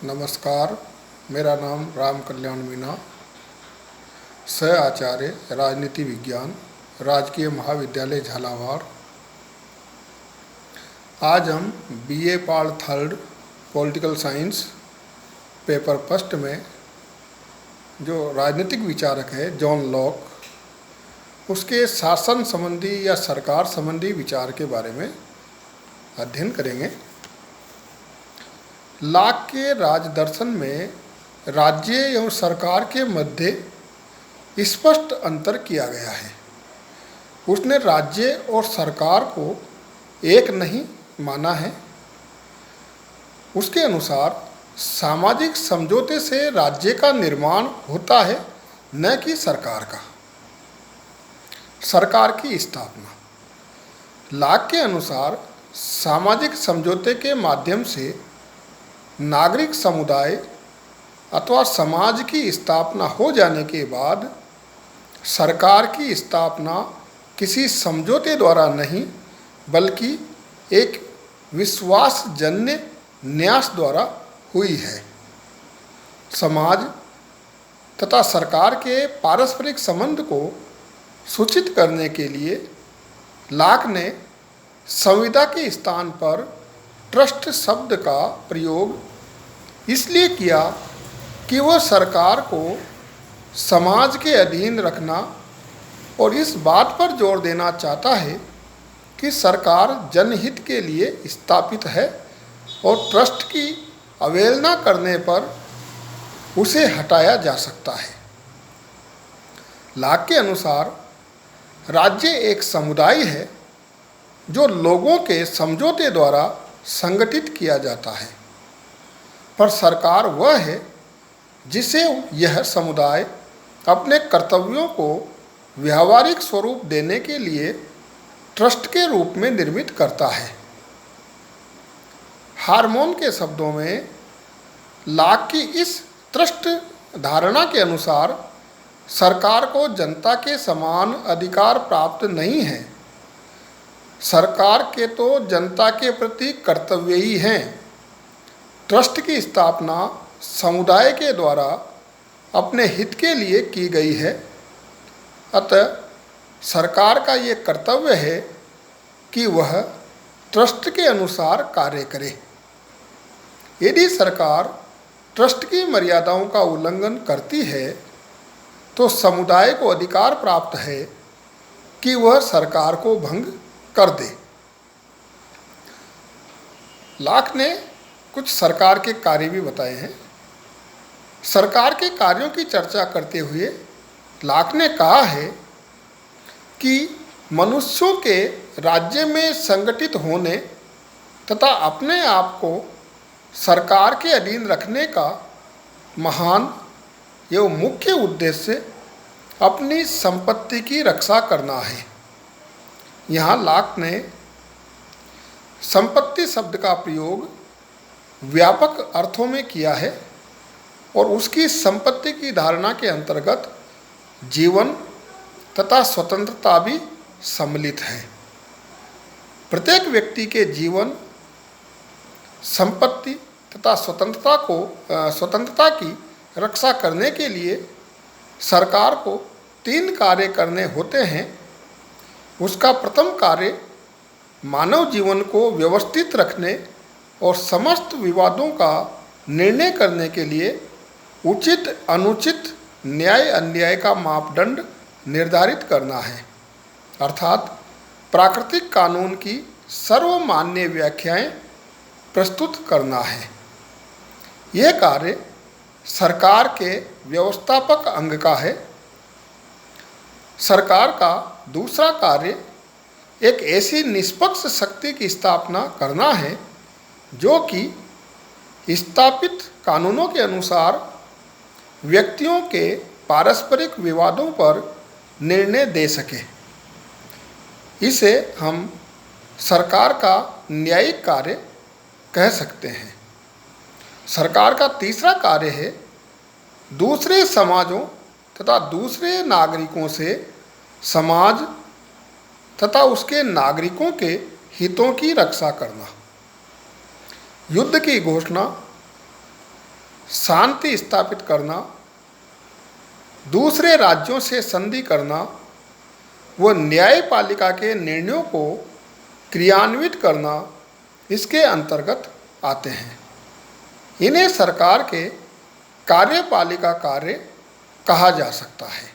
नमस्कार। मेरा नाम राम कल्याण मीना, सह आचार्य राजनीति विज्ञान, राजकीय महाविद्यालय झालावाड़। आज हम BA part third political science paper first में जो राजनीतिक विचारक है जॉन लॉक, उसके शासन संबंधी या सरकार संबंधी विचार के बारे में अध्ययन करेंगे। लॉक के राजदर्शन में राज्य एवं सरकार के मध्य स्पष्ट अंतर किया गया है। उसने राज्य और सरकार को एक नहीं माना है। उसके अनुसार सामाजिक समझौते से राज्य का निर्माण होता है, न कि सरकार का। सरकार की स्थापना लॉक के अनुसार सामाजिक समझौते के माध्यम से नागरिक समुदाय अथवा समाज की स्थापना हो जाने के बाद सरकार की स्थापना किसी समझौते द्वारा नहीं बल्कि एक विश्वासजन्य न्यास द्वारा हुई है। समाज तथा सरकार के पारस्परिक संबंध को सूचित करने के लिए लॉक ने संविदा के स्थान पर ट्रस्ट शब्द का प्रयोग इसलिए किया कि वह सरकार को समाज के अधीन रखना और इस बात पर जोर देना चाहता है कि सरकार जनहित के लिए स्थापित है और ट्रस्ट की अवहेलना करने पर उसे हटाया जा सकता है। लॉक के अनुसार राज्य एक समुदाय है जो लोगों के समझौते द्वारा संगठित किया जाता है, पर सरकार वह है जिसे यह समुदाय अपने कर्तव्यों को व्यावहारिक स्वरूप देने के लिए ट्रस्ट के रूप में निर्मित करता है। हार्मोन के शब्दों में लॉक की इस ट्रस्ट धारणा के अनुसार सरकार को जनता के समान अधिकार प्राप्त नहीं है। सरकार के तो जनता के प्रति कर्तव्य ही हैं। ट्रस्ट की स्थापना समुदाय के द्वारा अपने हित के लिए की गई है, अतः सरकार का ये कर्तव्य है कि वह ट्रस्ट के अनुसार कार्य करे। यदि सरकार ट्रस्ट की मर्यादाओं का उल्लंघन करती है तो समुदाय को अधिकार प्राप्त है कि वह सरकार को भंग कर दे। लॉक ने कुछ सरकार के कार्य भी बताए हैं। सरकार के कार्यों की चर्चा करते हुए लॉक ने कहा है कि मनुष्यों के राज्य में संगठित होने तथा अपने आप को सरकार के अधीन रखने का महान एवं मुख्य उद्देश्य अपनी संपत्ति की रक्षा करना है। यहाँ लॉक ने संपत्ति शब्द का प्रयोग व्यापक अर्थों में किया है और उसकी संपत्ति की धारणा के अंतर्गत जीवन तथा स्वतंत्रता भी सम्मिलित है। प्रत्येक व्यक्ति के जीवन, संपत्ति तथा स्वतंत्रता की रक्षा करने के लिए सरकार को 3 कार्य करने होते हैं। उसका प्रथम कार्य मानव जीवन को व्यवस्थित रखने और समस्त विवादों का निर्णय करने के लिए उचित अनुचित न्याय अन्याय का मापदंड निर्धारित करना है, अर्थात प्राकृतिक कानून की सर्वमान्य व्याख्याएं प्रस्तुत करना है। यह कार्य सरकार के व्यवस्थापक अंग का है। सरकार का दूसरा कार्य एक ऐसी निष्पक्ष शक्ति की स्थापना करना है जो कि स्थापित कानूनों के अनुसार व्यक्तियों के पारस्परिक विवादों पर निर्णय दे सके। इसे हम सरकार का न्यायिक कार्य कह सकते हैं। सरकार का तीसरा कार्य है दूसरे समाजों तथा दूसरे नागरिकों से समाज तथा उसके नागरिकों के हितों की रक्षा करना। युद्ध की घोषणा शांति स्थापित करना, दूसरे राज्यों से संधि करना व न्यायपालिका के निर्णयों को क्रियान्वित करना इसके अंतर्गत आते हैं। इन्हें सरकार के कार्यपालिका कार्य कहा जा सकता है।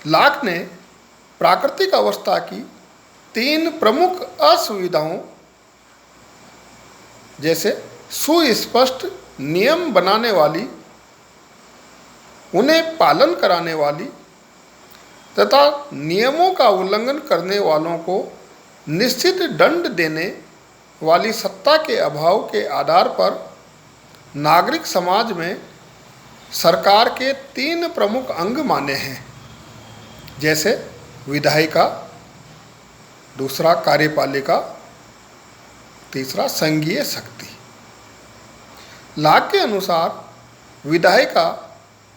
लॉक ने प्राकृतिक अवस्था की 3 प्रमुख असुविधाओं जैसे सुस्पष्ट नियम बनाने वाली, उन्हें पालन कराने वाली तथा नियमों का उल्लंघन करने वालों को निश्चित दंड देने वाली सत्ता के अभाव के आधार पर नागरिक समाज में सरकार के 3 प्रमुख अंग माने हैं, जैसे विधायिका, दूसरा कार्यपालिका, तीसरा संघीय शक्ति। लॉक के अनुसार विधायिका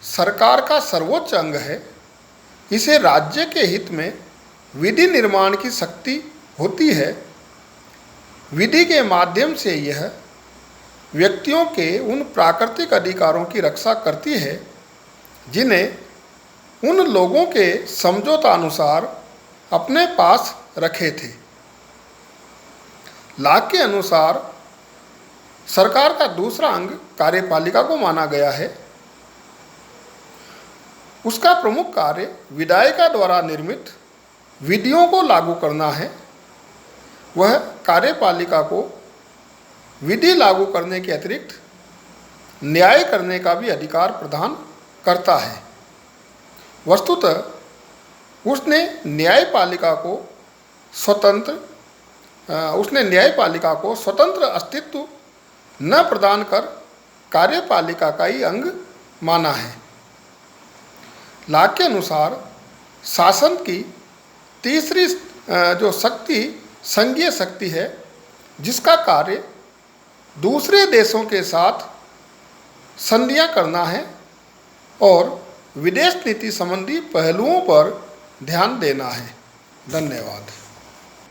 सरकार का सर्वोच्च अंग है। इसे राज्य के हित में विधि निर्माण की शक्ति होती है। विधि के माध्यम से यह व्यक्तियों के उन प्राकृतिक अधिकारों की रक्षा करती है जिन्हें उन लोगों के समझौता अनुसार अपने पास रखे थे। लॉक के अनुसार सरकार का दूसरा अंग कार्यपालिका को माना गया है। उसका प्रमुख कार्य विधायिका द्वारा निर्मित विधियों को लागू करना है। वह कार्यपालिका को विधि लागू करने के अतिरिक्त न्याय करने का भी अधिकार प्रदान करता है। वस्तुतः उसने न्यायपालिका को स्वतंत्र अस्तित्व न प्रदान कर कार्यपालिका का ही अंग माना है। लॉक के अनुसार शासन की तीसरी जो शक्ति संघीय शक्ति है, जिसका कार्य दूसरे देशों के साथ संधियां करना है और विदेश नीति संबंधी पहलुओं पर ध्यान देना है। धन्यवाद।